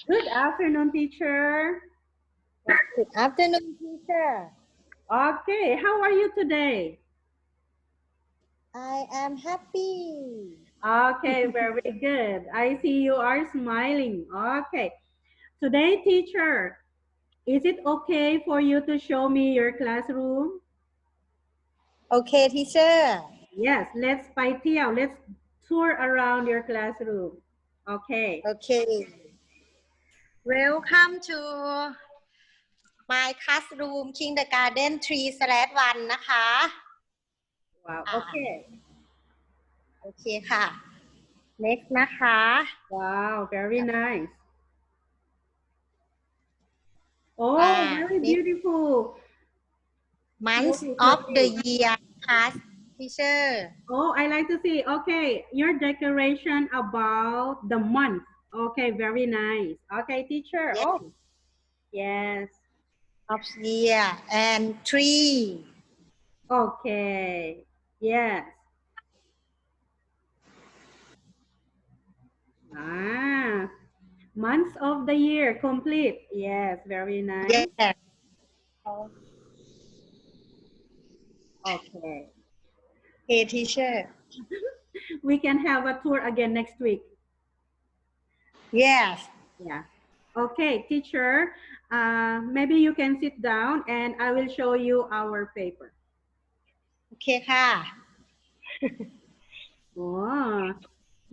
Good afternoon, teacher. Good afternoon, teacher. Okay, how are you today? I am happy. Okay, very good. I see you are smiling. Okay. Today, teacher, is it okay for you to show me your classroom? Okay, teacher. Yes, let's ไปเที่ยว let's tour around your classroom. Okay. Okay. Welcome to my classroom kindergarten 3/1 นะคะ Wow. Okay. โอเคค่ะ next นะคะ Wow, very nice. Oh, very beautiful. months Beautiful of the tree. year นะคะ teacher Oh, I like to see. Okay, your decoration about the month. Okay, very nice. Okay, teacher. yes Oh, yes. of year and tree Okay. Yes. Ah, months of the year complete. Yes, very nice. yes Okay. okay teacher We can have a tour again next week. yes Yeah. Okay, teacher. Maybe you can sit down and I will show you our paper. โอเคค่ะ Oh,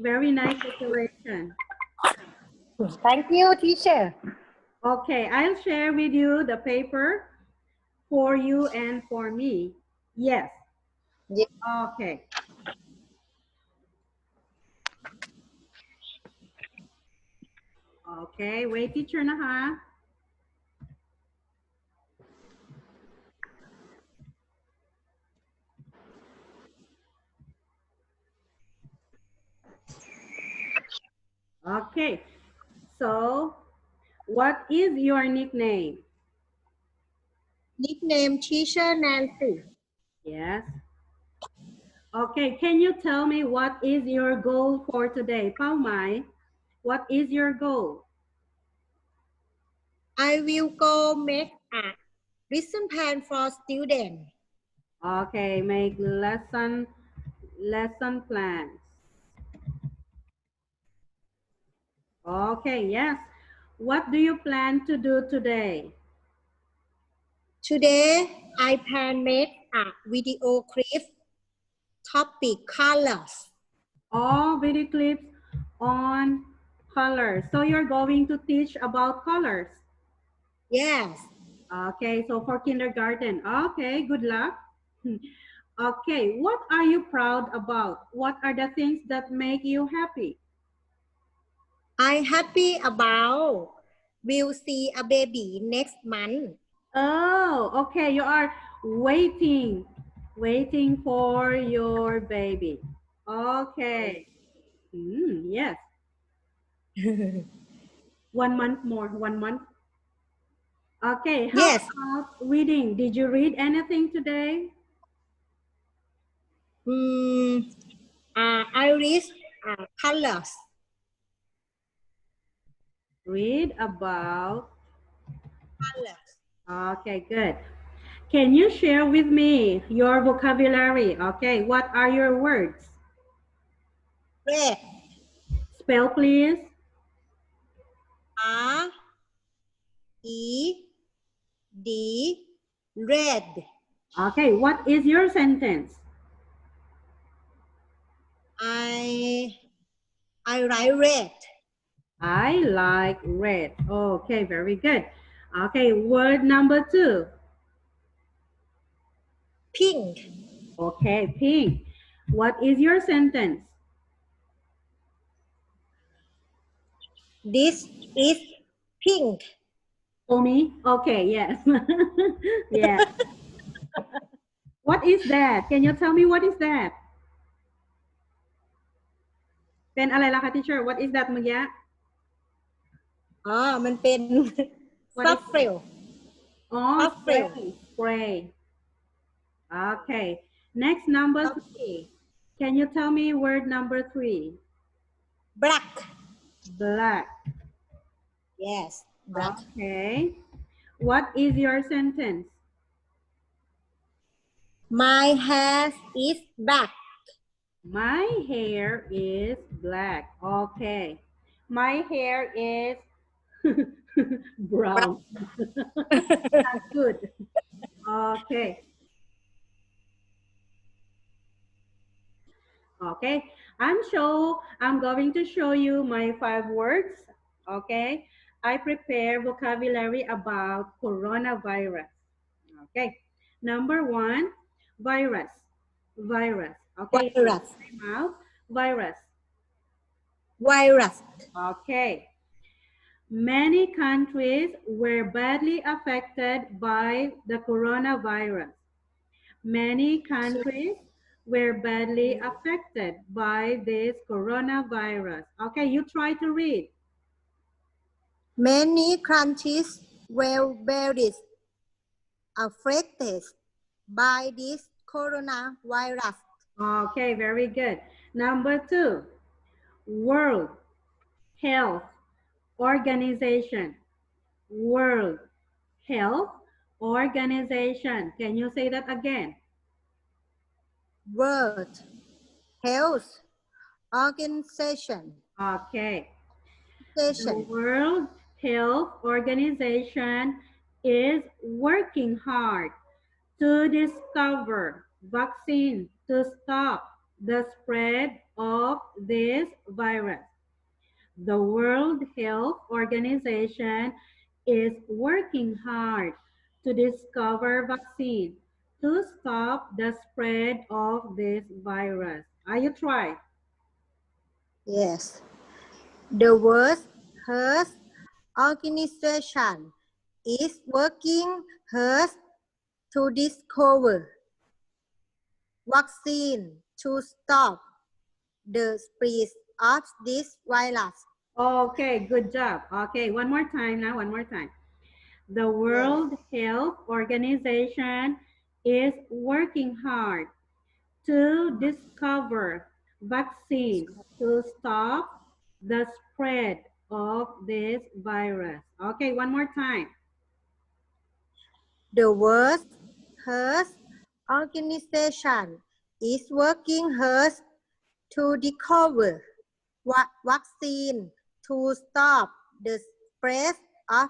very nice decoration. thank you teacher Okay, I'll share with you the paper for you and for me. Yes. yes. Okay. Okay, wait, teacherนะคะ Okay. So, what is your nickname? Nickname Teacher Nancy. Yes. Okay, can you tell me what is your goal for today? เป้าหมาย What is your goal? I will go make a lesson plan for students. Okay, make lesson plans. Okay, yes. What do you plan to do today? Today, I plan make a video clip topic colors. All video clips on colors. So you're going to teach about colors. Yes, Okay, so for kindergarten. Okay, good luck. Okay, what are you proud about? What are the things that make you happy? I'm happy about we'll see a baby next month. Oh, okay, you are waiting for your baby. Okay. Yes. 1 month more, 1 month. Okay, how Yes, about reading? Did you read anything today? Iris colors. Read about. Colors. Okay, good. Can you share with me your vocabulary? Okay, what are your words? Red. Spell, please. R-E-D. Red. Okay, what is your sentence? I like red. I like red. Okay, very good. Okay, word number 2. Pink. Okay, pink. What is your sentence? This is pink. For me? Okay, yes. Yes. What is that? Can you tell me what is that? เป็นอะไรล่ะคะ teacher? What is that เมื่อกี้? มันเป็น soft frill. Oh, soft frill. spray. Okay. Next, number 3. Can you tell me word number 3? Black. Black. Yes, black. Okay. What is your sentence? My hair is black. My hair is black. Okay. My hair is Brown. brown. That's good. Okay. Okay. I'm going to show you my 5 words. Okay. I prepare vocabulary about coronavirus. Okay. Number 1, virus. Virus. Okay. Say Virus. my mouth. Virus. Virus. Okay. Many countries were badly affected by the coronavirus. Many countries were badly affected by this coronavirus. Okay, you try to read. Many countries were very affected by this coronavirus. Okay, very good. Number 2, World Health Organization. World Health Organization. Can you say that again? World Health Organization. Okay. The Station. World Health Organization is working hard to discover vaccine to stop the spread of this virus. The World Health Organization is working hard to discover vaccine to stop the spread of this virus. Are you trying? Yes. The World Health Organization is working hard to discover vaccine to stop the spread of this virus. Okay, good job. Okay, one more time now, one more time. The Yes. World Health Organization is working hard to discover vaccine to stop the spread of this virus. Okay, one more time. The World Health Organization is working hard to discover vaccine to stop the spread of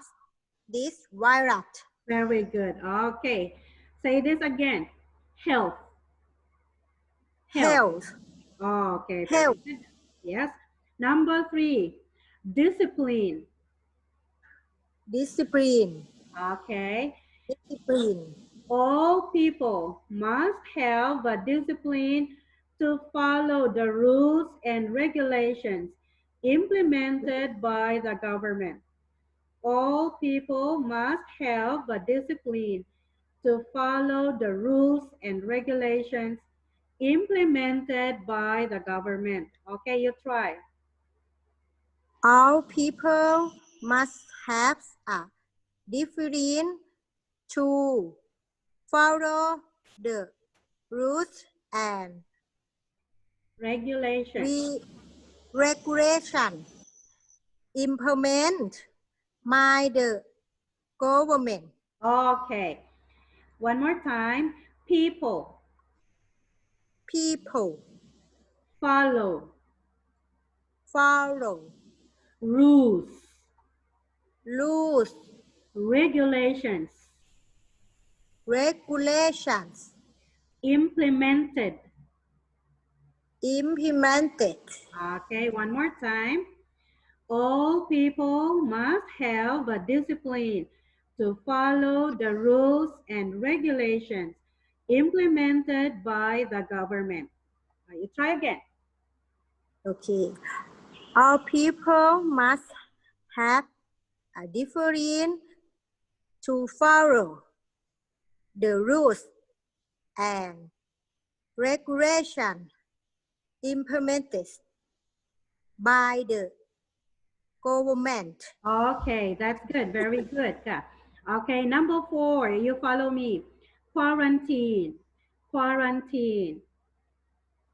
this virus. Very good. Okay, say this again. Health, health. Health. Okay, very Health. good. Yes. Number 3, discipline. Discipline. Okay. Discipline. All people must have a discipline to follow the rules and regulations implemented by the government. All people must have a discipline to follow the rules and regulations implemented by the government. Okay, you try. All people must have a discipline to follow the rules and Regulation. regulation implemented by the government. Okay, one more time. People People follow follow rules, rules, regulations regulations implemented. implemented. Okay, one more time. All people must have a discipline to follow the rules and regulations implemented by the government. You try again. Okay. All people must have a discipline to follow the rules and regulation implemented by the government. Okay, that's good. Very good. Yeah. Okay, number 4, you follow me. Quarantine. Quarantine.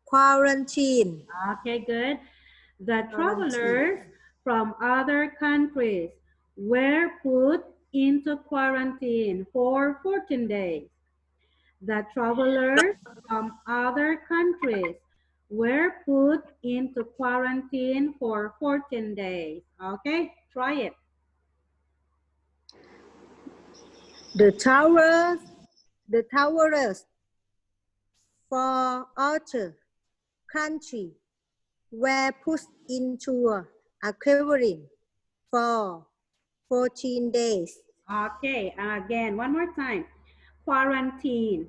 Quarantine. Okay, good. The Quarantine. travelers from other countries were put into quarantine for 14 days. The travelers from other countries were put into quarantine for 14 days. Okay, try it. The towers, the towers for other country were put into a quarantine for 14 days. Okay, again, one more time. Quarantine.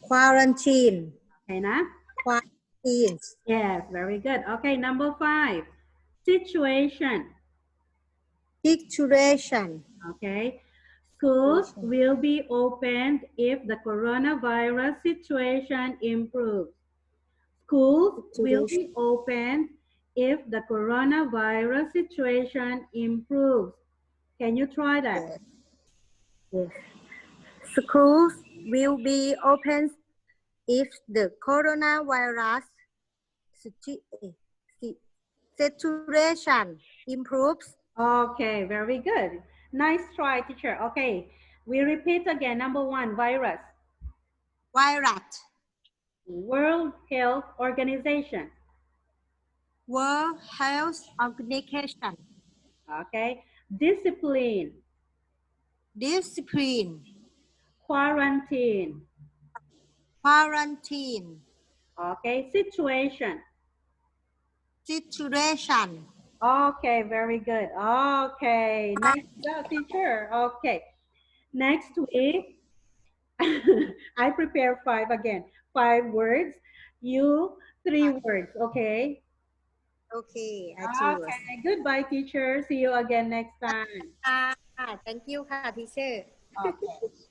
Quarantine. Okay, na? Quarantine. Yes, very good. Okay, number 5. Situation. Situation. Okay. Schools will be opened if the coronavirus situation improves. Schools will Situation. be opened if the coronavirus situation improves. Can you try that? Yes. Yes. Schools will be open if the coronavirus situ- si- situation improves. Okay, very good. Nice try, teacher. Okay, we repeat again. Number 1, virus. Virus. World Health Organization. World Health Organization. Okay, discipline. Discipline. Quarantine. Quarantine. Okay, situation. Situation. Okay, very good. Okay, nice job, teacher. Okay, next week, I prepare 5 again. 5 words, you 3 words, okay? Okay, I choose. Okay, goodbye, teacher. See you again next time. Thank you, teacher. Okay.